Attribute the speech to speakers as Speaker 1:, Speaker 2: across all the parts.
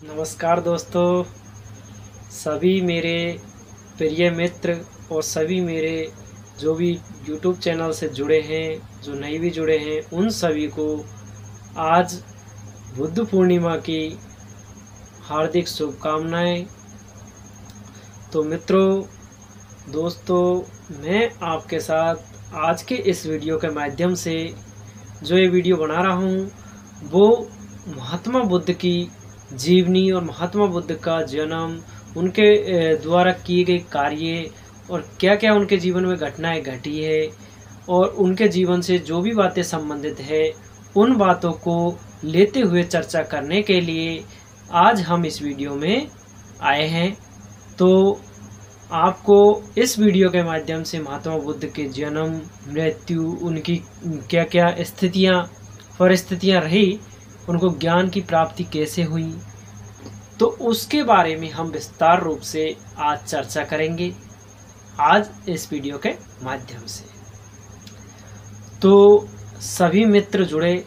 Speaker 1: नमस्कार दोस्तों, सभी मेरे प्रिय मित्र और सभी मेरे जो भी YouTube चैनल से जुड़े हैं, जो नहीं भी जुड़े हैं, उन सभी को आज बुद्ध पूर्णिमा की हार्दिक शुभकामनाएं। तो मित्रों, दोस्तों, मैं आपके साथ आज के इस वीडियो के माध्यम से जो ये वीडियो बना रहा हूँ वो महात्मा बुद्ध की जीवनी और महात्मा बुद्ध का जन्म, उनके द्वारा किए गए कार्य और क्या क्या उनके जीवन में घटनाएं घटी है और उनके जीवन से जो भी बातें संबंधित है उन बातों को लेते हुए चर्चा करने के लिए आज हम इस वीडियो में आए हैं। तो आपको इस वीडियो के माध्यम से महात्मा बुद्ध के जन्म, मृत्यु, उनकी क्या क्या परिस्थितियाँ रही, उनको ज्ञान की प्राप्ति कैसे हुई, तो उसके बारे में हम विस्तार रूप से आज चर्चा करेंगे आज इस वीडियो के माध्यम से। तो सभी मित्र जुड़े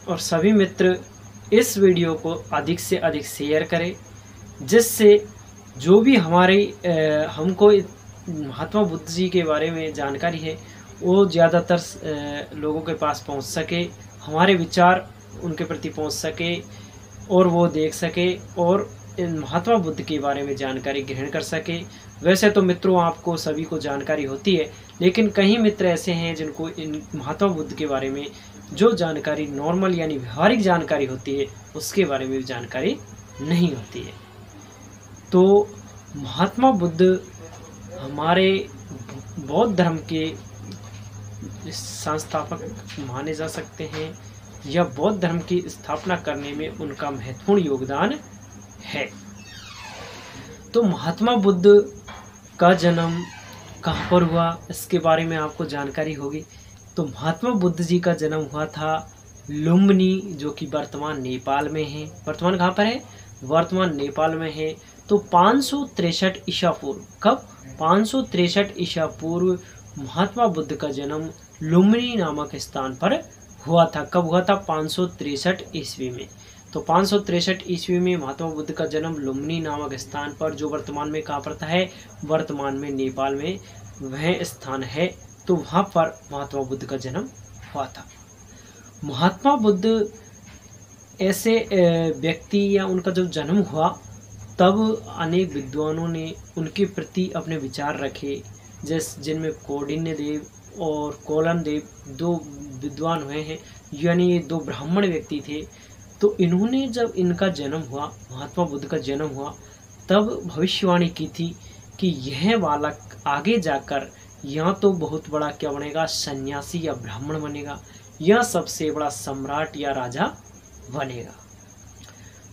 Speaker 1: और सभी मित्र इस वीडियो को अधिक से अधिक शेयर करें, जिससे जो भी हमको महात्मा बुद्ध जी के बारे में जानकारी है वो ज़्यादातर लोगों के पास पहुंच सके, हमारे विचार उनके प्रति पहुंच सके और वो देख सके और इन महात्मा बुद्ध के बारे में जानकारी ग्रहण कर सके। वैसे तो मित्रों आपको सभी को जानकारी होती है, लेकिन कई मित्र ऐसे हैं जिनको इन महात्मा बुद्ध के बारे में जो जानकारी नॉर्मल यानी व्यवहारिक जानकारी होती है उसके बारे में भी जानकारी नहीं होती है। तो महात्मा बुद्ध हमारे बौद्ध धर्म के संस्थापक माने जा सकते हैं या बौद्ध धर्म की स्थापना करने में उनका महत्वपूर्ण योगदान है। तो महात्मा बुद्ध का जन्म कहाँ पर हुआ इसके बारे में आपको जानकारी होगी। तो महात्मा बुद्ध जी का जन्म हुआ था लुम्बिनी, जो कि वर्तमान नेपाल में है। वर्तमान कहाँ पर है? वर्तमान नेपाल में है। तो 563 ईसा पूर्व, कब? 563 ईसा पूर्व महात्मा बुद्ध का जन्म लुम्बिनी नामक स्थान पर हुआ था। कब हुआ था? 563 ईस्वी में। तो 563 ईस्वी में महात्मा बुद्ध का जन्म लुम्बिनी नामक स्थान पर, जो वर्तमान में कहाँ पर है? वर्तमान में नेपाल में वह स्थान है। तो वहाँ पर महात्मा बुद्ध का जन्म हुआ था। महात्मा बुद्ध ऐसे व्यक्ति या उनका जब जन्म हुआ तब अनेक विद्वानों ने उनके प्रति अपने विचार रखे, जिनमें कौंडिन्य देव और कोलन देव दो विद्वान हुए हैं, यानी ये दो ब्राह्मण व्यक्ति थे। तो इन्होंने जब इनका जन्म हुआ, महात्मा बुद्ध का जन्म हुआ, तब भविष्यवाणी की थी कि यह बालक आगे जाकर या तो बहुत बड़ा क्या बनेगा, सन्यासी या ब्राह्मण बनेगा, या सबसे बड़ा सम्राट या राजा बनेगा।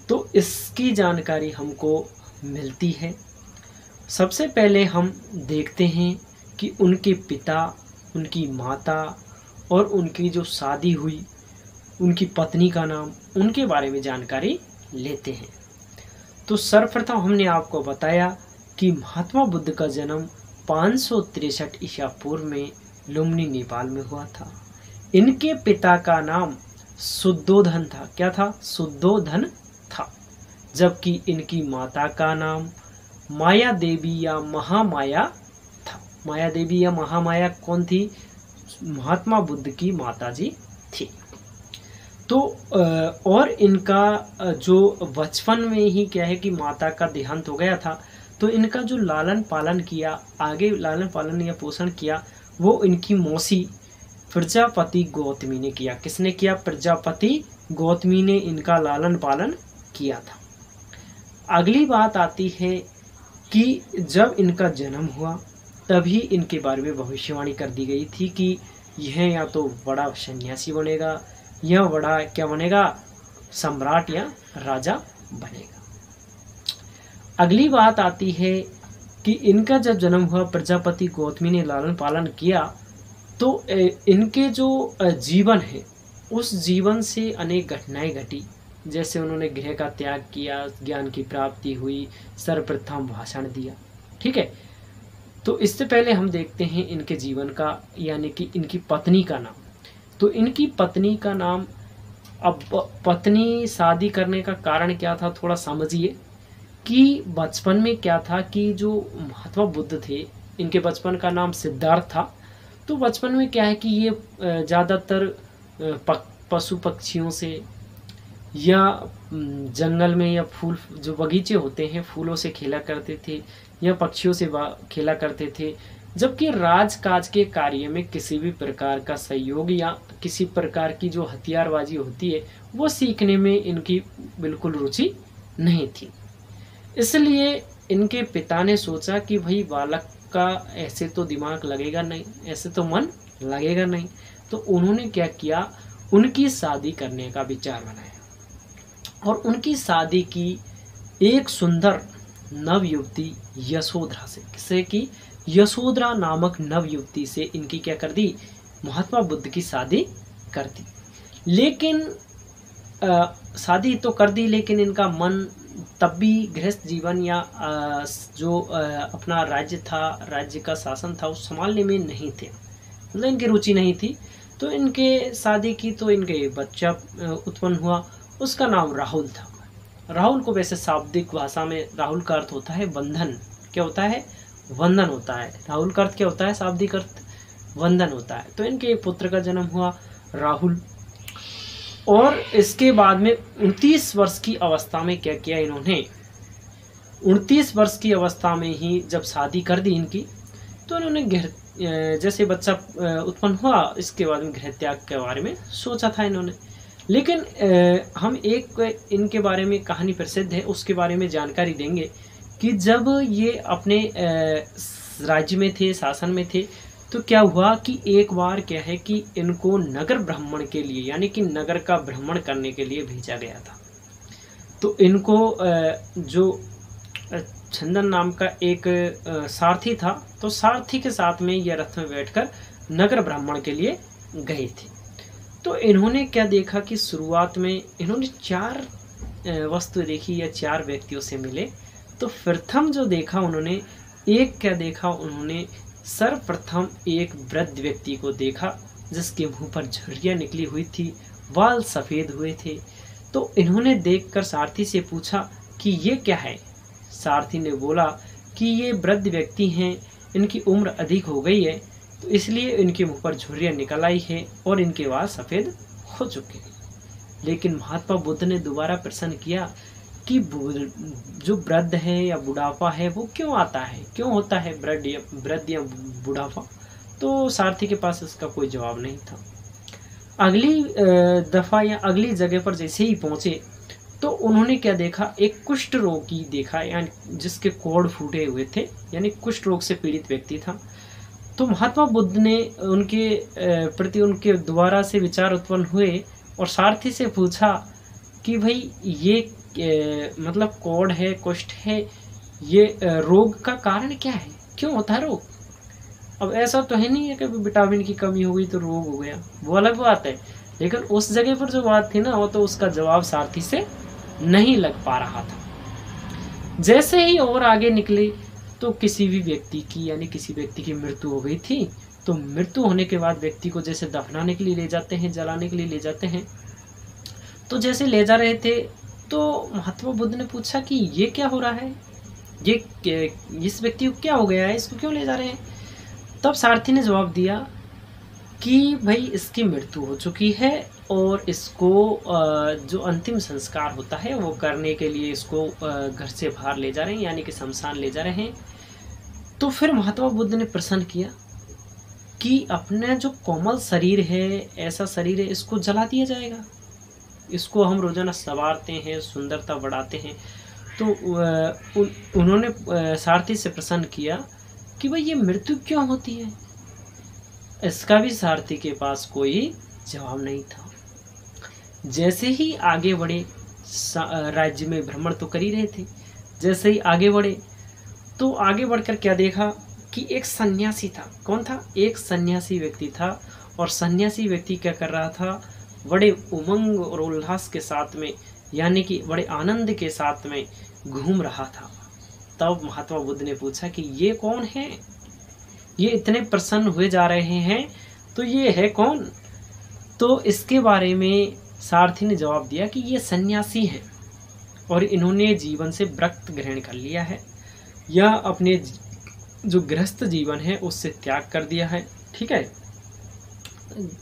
Speaker 1: तो इसकी जानकारी हमको मिलती है। सबसे पहले हम देखते हैं कि उनके पिता, उनकी माता और उनकी जो शादी हुई, उनकी पत्नी का नाम, उनके बारे में जानकारी लेते हैं। तो सर्वप्रथम हमने आपको बताया कि महात्मा बुद्ध का जन्म 563 ईसा पूर्व में लुम्बिनी नेपाल में हुआ था। इनके पिता का नाम शुद्धोधन था। क्या था? शुद्धोधन था। जबकि इनकी माता का नाम माया देवी या महामाया था। माया देवी या महामाया कौन थी? महात्मा बुद्ध की माताजी थी। तो और इनका जो बचपन में ही क्या है कि माता का देहांत हो गया था, तो इनका जो लालन पालन किया, आगे लालन पालन या पोषण किया, वो इनकी मौसी प्रजापति गौतमी ने किया। किसने किया? प्रजापति गौतमी ने इनका लालन पालन किया था। अगली बात आती है कि जब इनका जन्म हुआ तभी इनके बारे में भविष्यवाणी कर दी गई थी कि यह या तो बड़ा सन्यासी बनेगा या बड़ा क्या बनेगा, सम्राट या राजा बनेगा। अगली बात आती है कि इनका जब जन्म हुआ, प्रजापति गौतमी ने लालन पालन किया, तो इनके जो जीवन है उस जीवन से अनेक घटनाएं घटी। जैसे उन्होंने गृह का त्याग किया, ज्ञान की प्राप्ति हुई, सर्वप्रथम भाषण दिया। ठीक है। तो इससे पहले हम देखते हैं इनके जीवन का, यानी कि इनकी पत्नी का नाम। तो इनकी पत्नी का नाम अब पत्नी शादी करने का कारण क्या था, थोड़ा समझिए कि बचपन में क्या था कि जो महात्मा बुद्ध थे, इनके बचपन का नाम सिद्धार्थ था। तो बचपन में क्या है कि ये ज़्यादातर पशु पक्षियों से या जंगल में या फूल जो बगीचे होते हैं फूलों से खेला करते थे या पक्षियों से खेला करते थे, जबकि राजकाज के कार्य में किसी भी प्रकार का सहयोग या किसी प्रकार की जो हथियारबाजी होती है वो सीखने में इनकी बिल्कुल रुचि नहीं थी। इसलिए इनके पिता ने सोचा कि भाई बालक का ऐसे तो दिमाग लगेगा नहीं, ऐसे तो मन लगेगा नहीं, तो उन्होंने क्या किया, उनकी शादी करने का विचार बनाया और उनकी शादी की एक सुंदर नव युवती यशोधरा से, किसे की, यशोधरा नामक नव युवती से इनकी क्या कर दी, महात्मा बुद्ध की शादी कर दी। लेकिन शादी तो कर दी, लेकिन इनका मन तब भी गृहस्थ जीवन या जो अपना राज्य था, राज्य का शासन था, उस संभालने में नहीं थे, मतलब इनकी रुचि नहीं थी। तो इनके शादी की तो इनके बच्चा उत्पन्न हुआ, उसका नाम राहुल था। राहुल को वैसे शाब्दिक भाषा में राहुल का अर्थ होता है बंधन। क्या होता है, वंदन होता है। राहुल का अर्थ क्या होता है, शाब्दिक अर्थ वंदन होता है। तो इनके पुत्र का जन्म हुआ राहुल। और इसके बाद में 29 वर्ष की अवस्था में क्या किया इन्होंने, 29 वर्ष की अवस्था में ही जब शादी कर दी इनकी, तो इन्होंने जैसे बच्चा उत्पन्न हुआ, इसके बाद में गृह त्याग के बारे में सोचा था इन्होंने। लेकिन हम एक इनके बारे में कहानी प्रसिद्ध है, उसके बारे में जानकारी देंगे कि जब ये अपने राज्य में थे, शासन में थे, तो क्या हुआ कि एक बार क्या है कि इनको नगर भ्रमण के लिए, यानी कि नगर का भ्रमण करने के लिए भेजा गया था। तो इनको जो चंदन नाम का एक सारथी था, तो सारथी के साथ में ये रथ में बैठकर नगर भ्रमण के लिए गए थे। तो इन्होंने क्या देखा कि शुरुआत में इन्होंने 4 वस्तु देखी या 4 व्यक्तियों से मिले। तो प्रथम जो देखा उन्होंने, एक क्या देखा उन्होंने, सर्वप्रथम एक वृद्ध व्यक्ति को देखा जिसके मुंह पर झुर्रियां निकली हुई थी, बाल सफ़ेद हुए थे। तो इन्होंने देखकर सारथी से पूछा कि ये क्या है। सारथी ने बोला कि ये वृद्ध व्यक्ति हैं, इनकी उम्र अधिक हो गई है, तो इसलिए इनके मुंह पर झुर्रियां निकल आई है और इनके बाल सफ़ेद हो चुके हैं। लेकिन महात्मा बुद्ध ने दोबारा प्रश्न किया कि जो वृद्ध है या बुढ़ापा है वो क्यों आता है, क्यों होता है वृद्ध या बुढ़ापा। तो सारथी के पास इसका कोई जवाब नहीं था। अगली दफ़ा या अगली जगह पर जैसे ही पहुँचे तो उन्होंने क्या देखा, एक कुष्ठ रोगी देखा, यानी जिसके कोढ़ फूटे हुए थे, यानी कुष्ठ रोग से पीड़ित व्यक्ति था। तो महात्मा बुद्ध ने उनके प्रति उनके द्वारा से विचार उत्पन्न हुए और सारथी से पूछा कि भाई ये मतलब कोढ़ है, कुष्ठ है, ये रोग का कारण क्या है, क्यों होता है रोग। अब ऐसा तो है नहीं है कि विटामिन की कमी हो गई तो रोग हो गया, वो अलग बात है। लेकिन उस जगह पर जो बात थी ना, वो तो उसका जवाब सारथी से नहीं लग पा रहा था। जैसे ही और आगे निकले तो किसी भी व्यक्ति की, यानी किसी व्यक्ति की मृत्यु हो गई थी। तो मृत्यु होने के बाद व्यक्ति को जैसे दफनाने के लिए ले जाते हैं, जलाने के लिए ले जाते हैं, तो जैसे ले जा रहे थे तो महात्मा बुद्ध ने पूछा कि ये क्या हो रहा है, ये इस व्यक्ति को क्या हो गया है, इसको क्यों ले जा रहे हैं। तब सारथी ने जवाब दिया कि भाई इसकी मृत्यु हो चुकी है और इसको जो अंतिम संस्कार होता है वो करने के लिए इसको घर से बाहर ले जा रहे हैं, यानी कि शमशान ले जा रहे हैं। तो फिर महात्मा बुद्ध ने प्रश्न किया कि अपना जो कोमल शरीर है, ऐसा शरीर है, इसको जला दिया जाएगा, इसको हम रोजाना संवारते हैं, सुंदरता बढ़ाते हैं। तो उन्होंने सारथी से प्रश्न किया कि भाई ये मृत्यु क्यों होती है। इसका भी सारथी के पास कोई जवाब नहीं था। जैसे ही आगे बढ़े, राज्य में भ्रमण तो कर ही रहे थे, जैसे ही आगे बढ़े तो आगे बढ़कर क्या देखा कि एक सन्यासी था। कौन था, एक सन्यासी व्यक्ति था। और सन्यासी व्यक्ति क्या कर रहा था, बड़े उमंग और उल्लास के साथ में, यानी कि बड़े आनंद के साथ में घूम रहा था। तब महात्मा बुद्ध ने पूछा कि ये कौन है, ये इतने प्रसन्न हुए जा रहे हैं, तो ये है कौन। तो इसके बारे में सारथी ने जवाब दिया कि ये सन्यासी हैं और इन्होंने जीवन से व्रत ग्रहण कर लिया है, यह अपने जो गृहस्थ जीवन है उससे त्याग कर दिया है। ठीक है,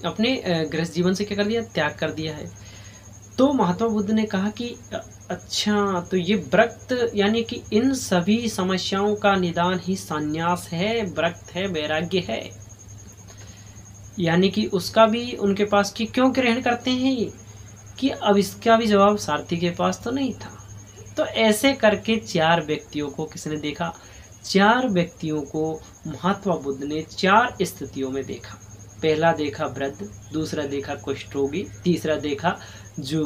Speaker 1: अपने गृहस्थ जीवन से क्या कर दिया, त्याग कर दिया है। तो महात्मा बुद्ध ने कहा कि अच्छा, तो ये व्रत यानी कि इन सभी समस्याओं का निदान ही संन्यास है, व्रत है, वैराग्य है। यानी कि उसका भी उनके पास कि क्यों ग्रहण करते हैं ये, कि अब इसका भी जवाब सारथी के पास तो नहीं था। तो ऐसे करके 4 व्यक्तियों को किसने देखा, 4 व्यक्तियों को महात्मा बुद्ध ने 4 स्थितियों में देखा। पहला देखा वृद्ध, दूसरा देखा कुष्ठ रोगी, तीसरा देखा जो